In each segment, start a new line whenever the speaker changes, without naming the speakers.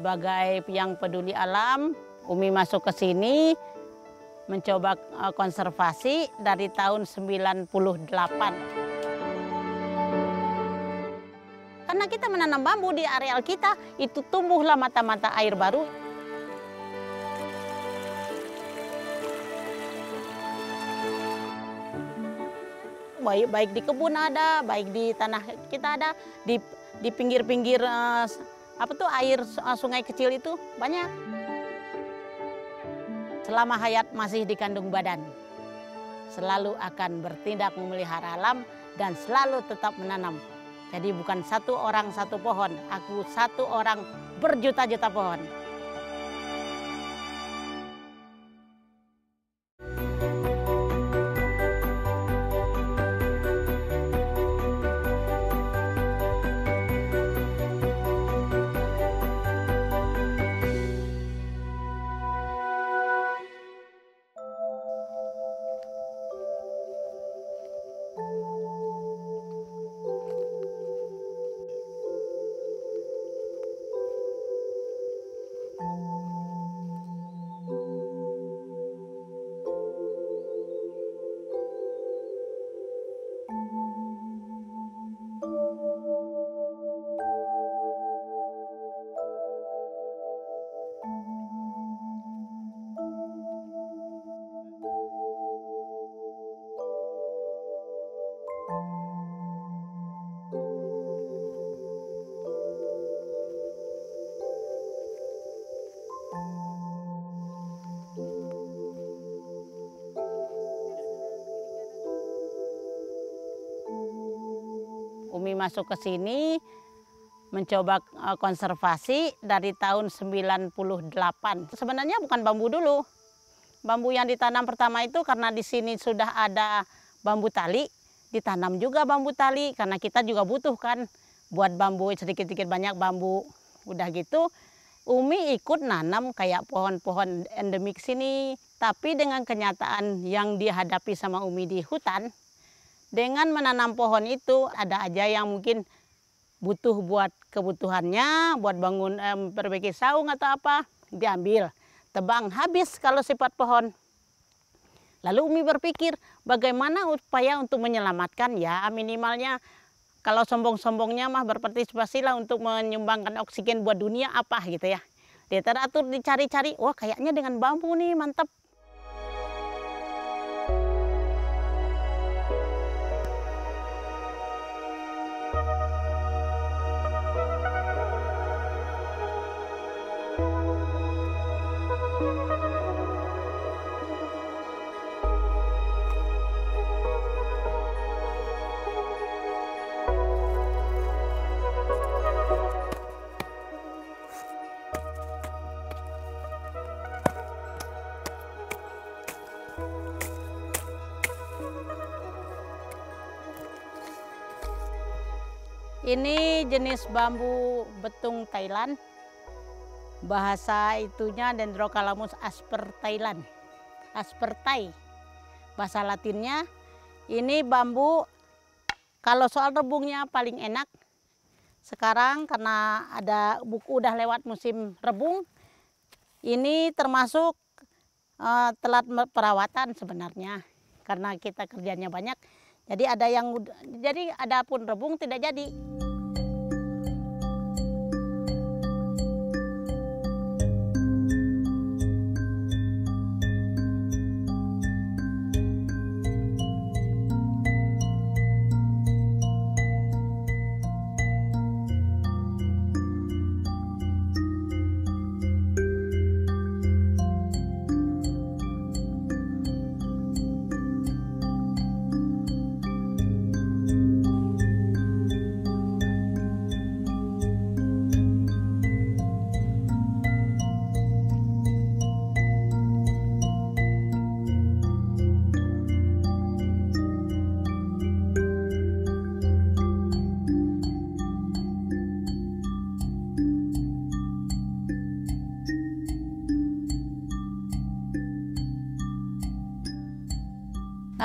Sebagai yang peduli alam, Umi masuk ke sini mencoba konservasi dari tahun 98. Karena kita menanam bambu di areal kita, itu tumbuhlah mata-mata air baru. Baik di kebun ada, baik di tanah kita ada, di pinggir-pinggir air sungai kecil itu banyak. Selama hayat masih dikandung badan, selalu akan bertindak memelihara alam dan selalu tetap menanam. Jadi bukan satu orang satu pohon, aku satu orang berjuta-juta pohon. Umi masuk ke sini mencoba konservasi dari tahun 98. Sebenarnya bukan bambu dulu. Bambu yang ditanam pertama itu karena di sini sudah ada bambu tali, ditanam juga bambu tali karena kita juga butuh kan buat bambu sedikit-sedikit banyak bambu. Udah gitu Umi ikut nanam kayak pohon-pohon endemik sini. Tapi dengan kenyataan yang dihadapi sama Umi di hutan, dengan menanam pohon itu ada aja yang mungkin butuh buat kebutuhannya, buat bangun perbaiki saung atau apa, diambil, tebang, habis kalau sifat pohon. Lalu Umi berpikir bagaimana upaya untuk menyelamatkan, ya minimalnya kalau sombong-sombongnya mah berpartisipasilah untuk menyumbangkan oksigen buat dunia apa gitu ya. Literatur dicari-cari, wah kayaknya dengan bambu nih mantap. Ini jenis bambu betung Thailand. Bahasa itunya Dendrocalamus asper Thailand. Aspertai. Bahasa Latinnya. Ini bambu kalau soal rebungnya paling enak. Sekarang karena ada buku udah lewat musim rebung. Ini termasuk telat perawatan sebenarnya. Karena kita kerjanya banyak. Jadi ada pun rebung tidak jadi.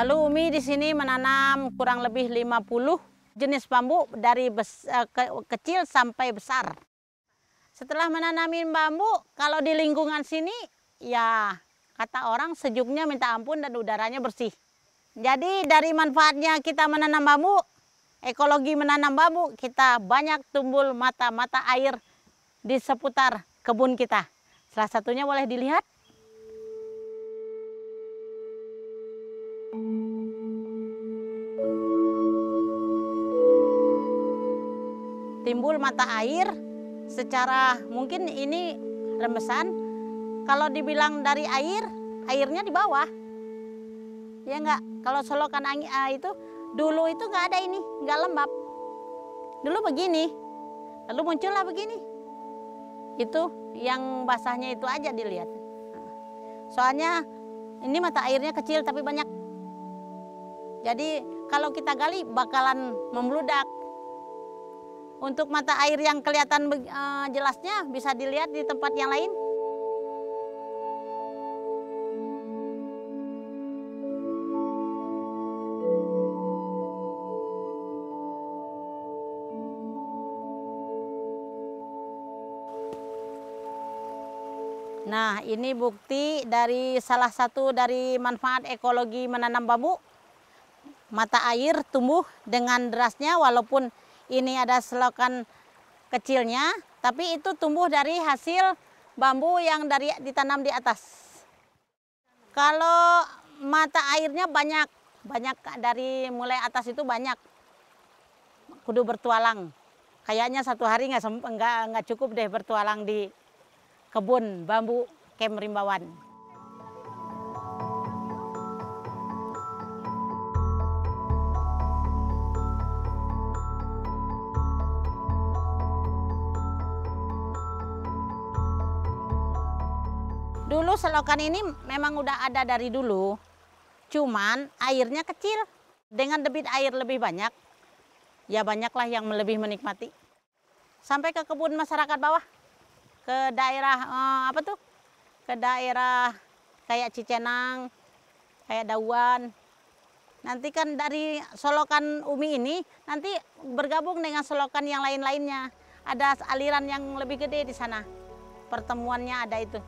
Lalu Umi di sini menanam kurang lebih 50 jenis bambu dari kecil sampai besar. Setelah menanamin bambu, kalau di lingkungan sini, ya kata orang sejuknya minta ampun dan udaranya bersih. Jadi dari manfaatnya kita menanam bambu, ekologi menanam bambu, kita banyak tumbuh mata-mata air di seputar kebun kita. Salah satunya boleh dilihat. Timbul mata air secara mungkin ini rembesan. Kalau dibilang dari air, airnya di bawah. Ya enggak, kalau solokan angin itu dulu itu enggak ada ini, enggak lembab. Dulu begini, lalu muncullah begini. Itu yang basahnya itu aja dilihat. Soalnya ini mata airnya kecil tapi banyak. Jadi kalau kita gali bakalan membludak. Untuk mata air yang kelihatan jelasnya bisa dilihat di tempat yang lain. Nah, ini bukti dari salah satu dari manfaat ekologi menanam bambu. Mata air tumbuh dengan derasnya walaupun ini ada selokan kecilnya, tapi itu tumbuh dari hasil bambu yang ditanam di atas. Kalau mata airnya banyak dari mulai atas itu banyak. Kudu bertualang. Kayaknya satu hari nggak cukup deh bertualang di kebun bambu Kem Rimbawan. Dulu selokan ini memang udah ada dari dulu, cuman airnya kecil. Dengan debit air lebih banyak, ya banyaklah yang lebih menikmati. Sampai ke kebun masyarakat bawah, ke daerah ke daerah kayak Cicenang, kayak Dauan. Nanti kan dari solokan Umi ini nanti bergabung dengan solokan yang lain-lainnya. Ada aliran yang lebih gede di sana. Pertemuannya ada itu.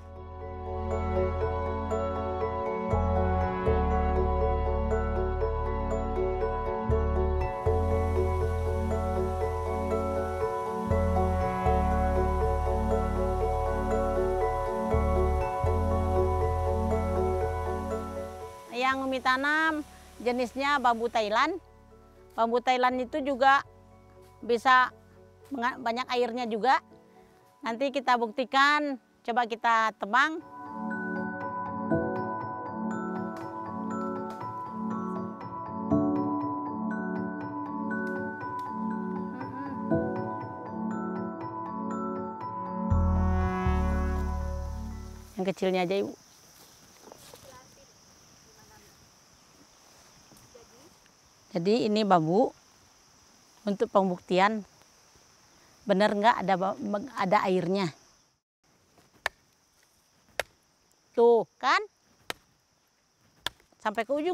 Yang Umi tanam jenisnya bambu Thailand. Bambu Thailand itu juga bisa banyak airnya juga. Nanti kita buktikan, coba kita tebang. Yang kecilnya aja, Ibu. Jadi ini bambu untuk pembuktian benar nggak ada airnya. Tuh kan, sampai ke ujung.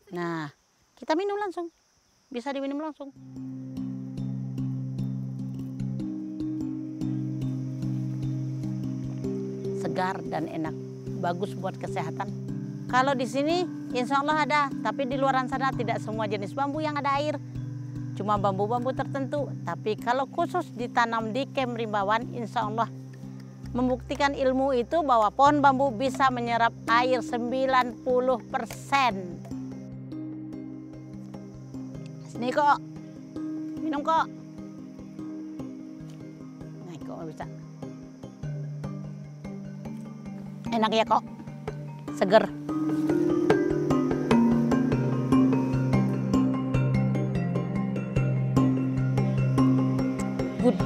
Nah, kita minum langsung, bisa diminum langsung. Segar dan enak, bagus buat kesehatan. Kalau di sini insya Allah ada, tapi di luar sana tidak semua jenis bambu yang ada air. Cuma bambu-bambu tertentu. Tapi kalau khusus ditanam di Kem Rimbawan, insya Allah membuktikan ilmu itu bahwa pohon bambu bisa menyerap air 90%. Sini kok, minum kok. Nah kok bisa. Enak ya kok, seger. Good.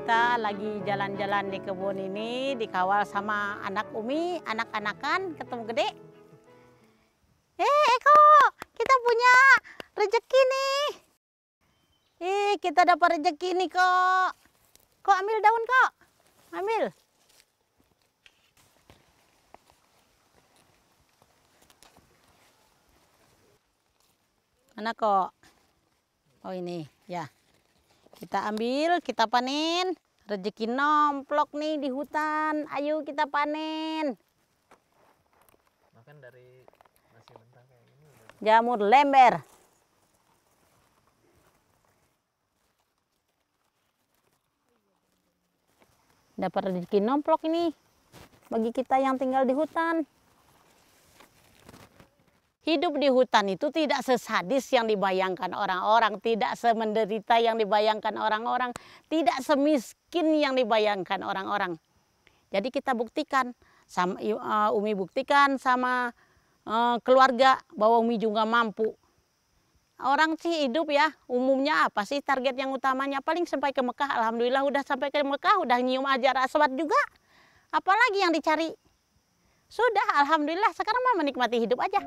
Kita lagi jalan-jalan di kebun ini, dikawal sama anak Umi, anak-anakan, ketemu gede. Eko, kita punya rezeki nih. Kita dapat rezeki nih kok. Kok ambil daun kok, ambil. Mana kok? Oh ini, ya. Kita ambil, kita panen. Rezeki nomplok nih di hutan. Ayo kita panen.
Makan dari nasi mentah kayak ini.
Jamur lember. Dapat rezeki nomplok ini. Bagi kita yang tinggal di hutan. Hidup di hutan itu tidak sesadis yang dibayangkan orang-orang, tidak semenderita yang dibayangkan orang-orang, tidak semiskin yang dibayangkan orang-orang. Jadi kita buktikan, Umi buktikan sama keluarga bahwa Umi juga mampu. Orang sih hidup ya, umumnya apa sih target yang utamanya? Paling sampai ke Mekah, alhamdulillah udah sampai ke Mekah, udah nyium ajar aswad juga. Apalagi yang dicari? Sudah, alhamdulillah sekarang mah menikmati hidup aja.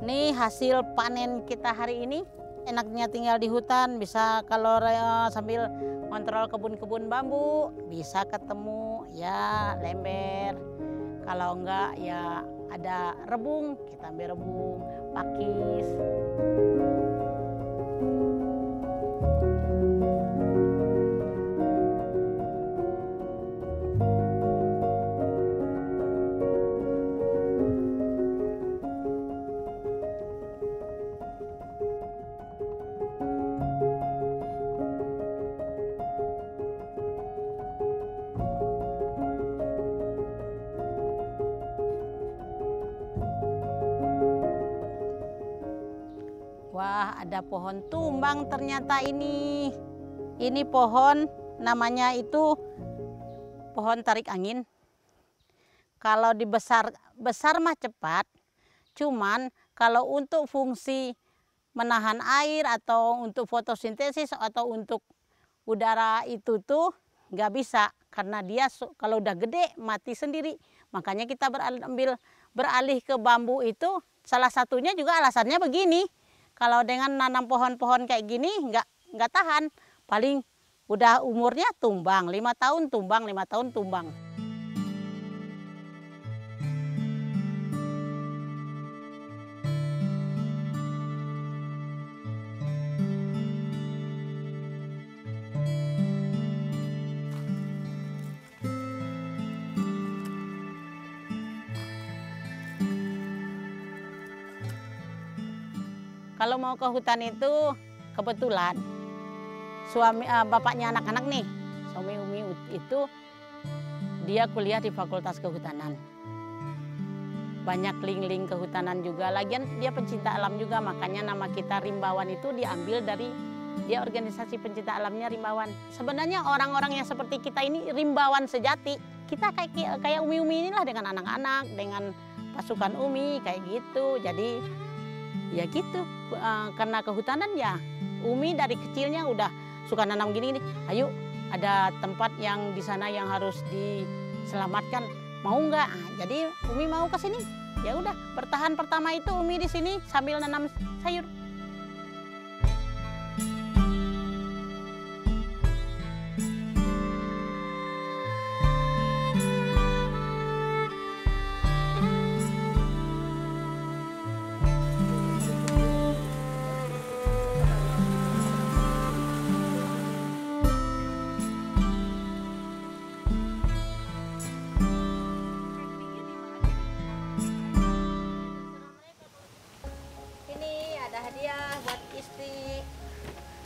Nih hasil panen kita hari ini. Enaknya tinggal di hutan, bisa kalau sambil kontrol kebun-kebun bambu, bisa ketemu ya lember. Kalau enggak ya ada rebung, kita ambil rebung, pakis. Wah, ada pohon tumbang ternyata ini. Ini pohon namanya itu pohon tarik angin. Kalau dibesar mah cepat. Cuman kalau untuk fungsi menahan air atau untuk fotosintesis atau untuk udara itu tuh nggak bisa. Karena dia kalau udah gede mati sendiri. Makanya kita beralih ke bambu itu salah satunya juga alasannya begini. Kalau dengan nanam pohon-pohon kayak gini nggak tahan, paling udah umurnya tumbang, 5 tahun tumbang, 5 tahun tumbang. Kalau mau ke hutan itu kebetulan suami bapaknya anak-anak nih, suami Umi itu dia kuliah di Fakultas Kehutanan. Banyak link-link kehutanan juga. Lagian dia pencinta alam juga, makanya nama kita Rimbawan itu diambil dari dia organisasi pencinta alamnya Rimbawan. Sebenarnya orang-orang yang seperti kita ini Rimbawan sejati. Kita kayak Umi-Umi inilah dengan anak-anak, dengan pasukan Umi kayak gitu. Jadi ya gitu, karena kehutanan ya Umi dari kecilnya udah suka nanam gini nih. Ayo ada tempat yang di sana yang harus diselamatkan, mau nggak? Jadi Umi mau ke sini. Ya udah, bertahan pertama itu Umi di sini sambil nanam sayur.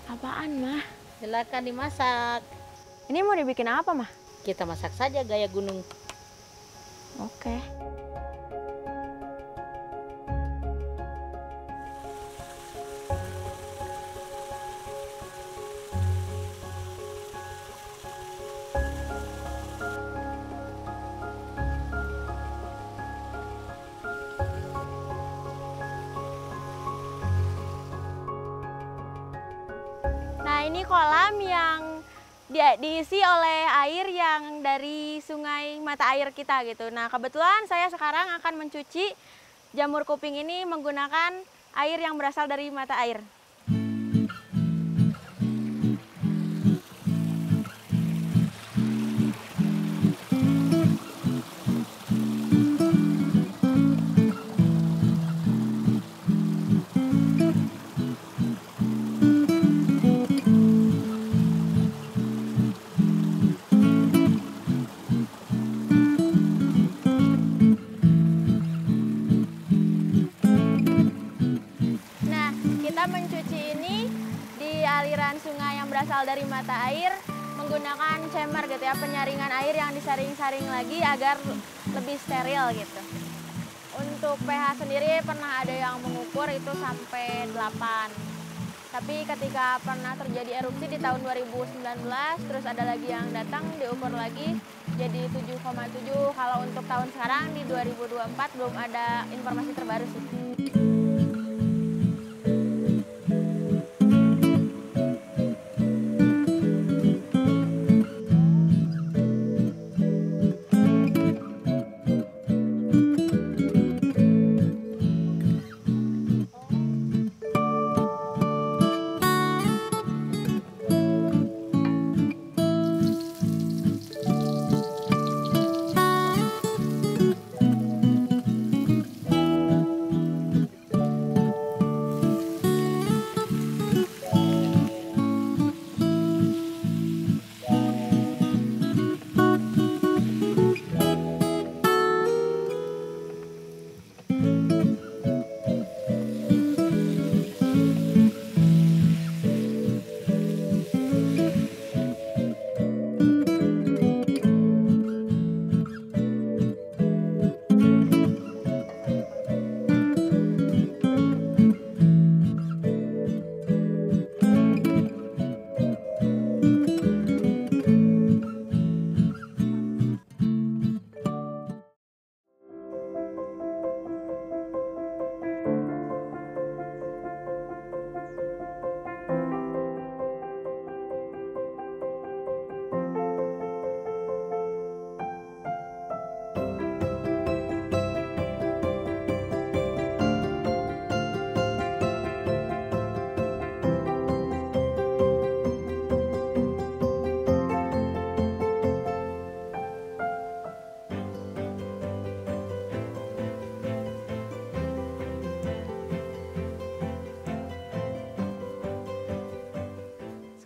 Apaan, Mah?
Silakan dimasak.
Ini mau dibikin apa, Mah?
Kita masak saja gaya gunung.
Oke. ini kolam yang diisi oleh air yang dari sungai mata air kita gitu. Nah, kebetulan saya sekarang akan mencuci jamur kuping ini menggunakan air yang berasal dari mata air. Mencuci ini di aliran sungai yang berasal dari mata air menggunakan chamber gitu ya, penyaringan air yang disaring-saring lagi agar lebih steril gitu. Untuk pH sendiri pernah ada yang mengukur itu sampai 8. Tapi ketika pernah terjadi erupsi di tahun 2019, terus ada lagi yang datang diukur lagi jadi 7,7. Kalau untuk tahun sekarang di 2024 belum ada informasi terbaru sih.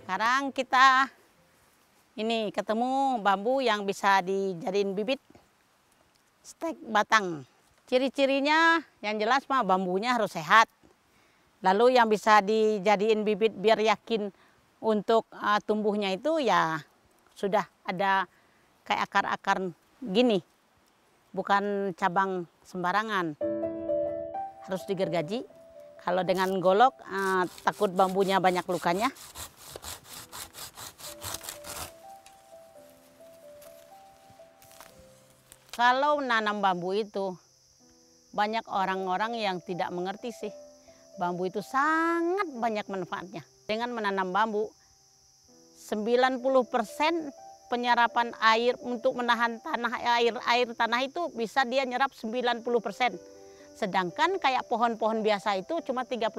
Sekarang kita ini ketemu bambu yang bisa dijadiin bibit stek batang. Ciri-cirinya yang jelas mah bambunya harus sehat. Lalu yang bisa dijadiin bibit biar yakin untuk tumbuhnya itu ya sudah ada kayak akar-akar gini. Bukan cabang sembarangan. Harus digergaji. Kalau dengan golok takut bambunya banyak lukanya. Kalau nanam bambu itu, banyak orang-orang yang tidak mengerti sih. Bambu itu sangat banyak manfaatnya. Dengan menanam bambu, 90% penyerapan air untuk menahan air tanah itu bisa dia nyerap 90%. Sedangkan kayak pohon-pohon biasa itu cuma 35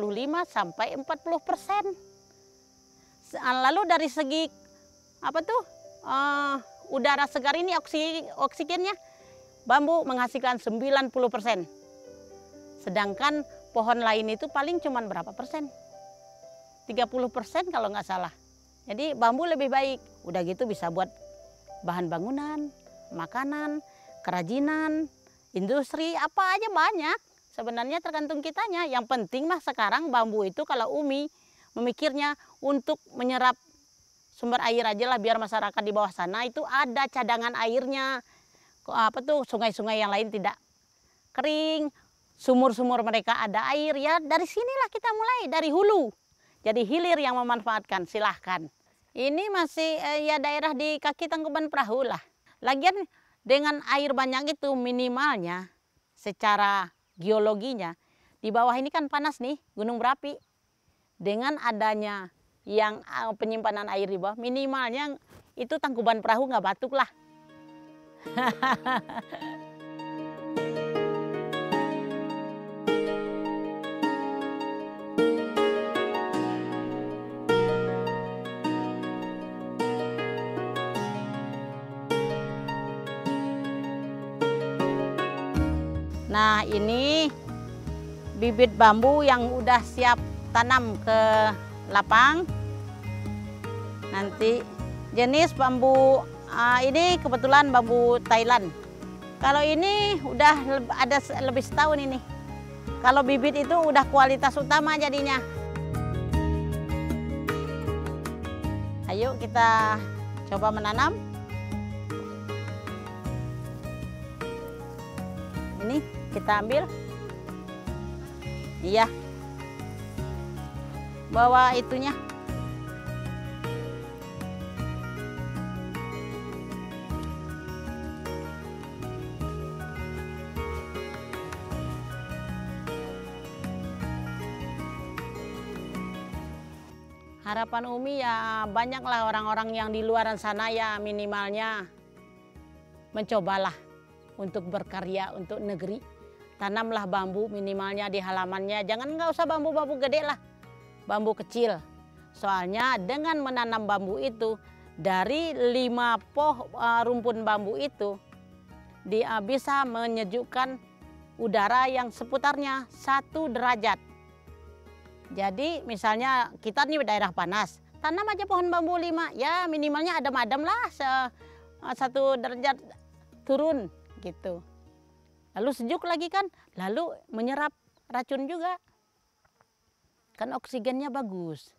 sampai 40%. Lalu dari segi udara segar ini oksigennya, bambu menghasilkan 90%. Sedangkan pohon lain itu paling cuma berapa persen? 30% kalau nggak salah. Jadi bambu lebih baik. Udah gitu bisa buat bahan bangunan, makanan, kerajinan, industri, apa aja banyak. Sebenarnya tergantung kitanya. Yang penting mah sekarang bambu itu kalau Umi memikirnya untuk menyerap sumber air aja lah biar masyarakat di bawah sana itu ada cadangan airnya. Sungai-sungai yang lain tidak kering, sumur-sumur mereka ada air, ya dari sinilah kita mulai, dari hulu. Jadi hilir yang memanfaatkan, silahkan. Ini masih ya daerah di kaki Tangkuban Perahu lah. Lagian dengan air banyak itu minimalnya secara geologinya, di bawah ini kan panas nih, gunung berapi. Dengan adanya yang penyimpanan air di bawah, minimalnya itu tangkuban perahu nggak batuk lah. Nah, ini bibit bambu yang udah siap tanam ke lapang. Nanti jenis bambu ini kebetulan bambu Thailand. Kalau ini udah ada lebih setahun ini. Kalau bibit itu udah kualitas utama jadinya. Ayo kita coba menanam. Ini kita ambil. Iya. Bawa itunya. Harapan Umi ya banyaklah orang-orang yang di luar sana ya minimalnya mencobalah untuk berkarya untuk negeri. Tanamlah bambu minimalnya di halamannya. Jangan nggak usah bambu-bambu gede lah, bambu kecil. Soalnya dengan menanam bambu itu dari 5 rumpun bambu itu dia bisa menyejukkan udara yang seputarnya 1 derajat. Jadi misalnya kita nih daerah panas, tanam aja pohon bambu 5, ya minimalnya adem-adem lah 1 derajat turun gitu. Lalu sejuk lagi kan, lalu menyerap racun juga. Kan oksigennya bagus.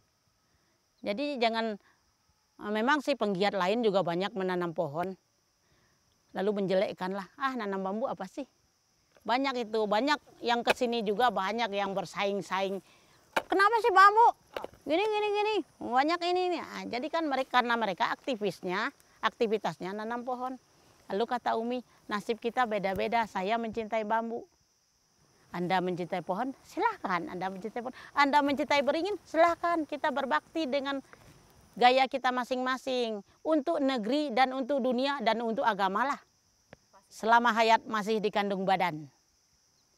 Jadi jangan, memang sih penggiat lain juga banyak menanam pohon. Lalu menjelekkan lah, nanam bambu apa sih? Banyak itu, banyak yang kesini juga banyak yang bersaing-saing. Kenapa sih bambu? Gini. Banyak ini. Nah, jadi kan karena mereka aktivitasnya nanam pohon. Lalu kata Umi, nasib kita beda-beda. Saya mencintai bambu. Anda mencintai pohon, silahkan. Anda mencintai pohon. Anda mencintai beringin, silahkan. Kita berbakti dengan gaya kita masing-masing. Untuk negeri dan untuk dunia dan untuk agama lah. Selama hayat masih dikandung badan.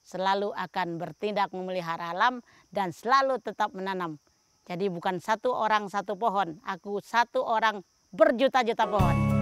Selalu akan bertindak memelihara alam dan selalu tetap menanam. Jadi bukan 1 orang 1 pohon, aku 1 orang berjuta-juta pohon.